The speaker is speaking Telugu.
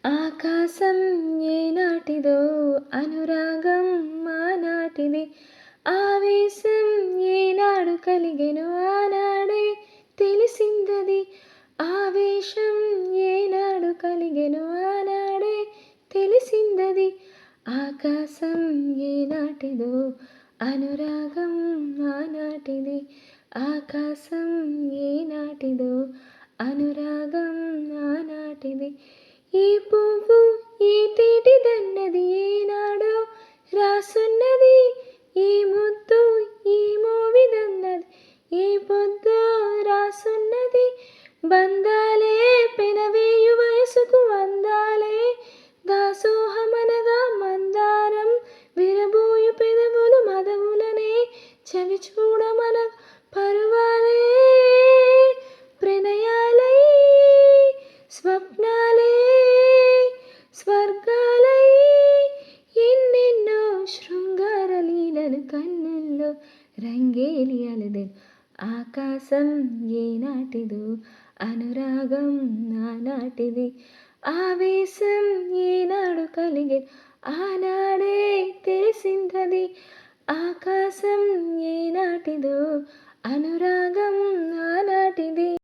ఆకాశం ఏనాటిదో అనురాగం ఆనాటిది ఆవేశం ఏనాడు కలిగెను ఆనాడే తెలిసిందది ఆవేశం ఏనాడు కలిగెను ఆనాడే తెలిసిందది ఆకాశం ఏనాటిదో అనురాగం ఆనాటిది ఆకాశం ఏనాటిదో అనురాగం ఆనాటిది ఈ పువ్వు ఈ తీటిదన్నది ఏనాడో రాసున్నది ఈ ముద్దు ఈ మోవిదన్నది ఈ పొద్దు రాసున్నది బంధాలే పెనవేయు వయసుకు అందాలే దాసోహమనగా మందారం విరబోయు పెదవులు మదవులనే చవి చూడమన పరువాలే ప్రణయాలై స్వప్నాలే స్వర్గాలై ఎన్నెన్నో శృంగార లీలలు కన్నుల్లో రంగేలి అలదెను ఆకాశం ఏనాటిదో అనురాగం ఆనాటిది ఆవేశం ఏనాడు కలిగే ఆనాడే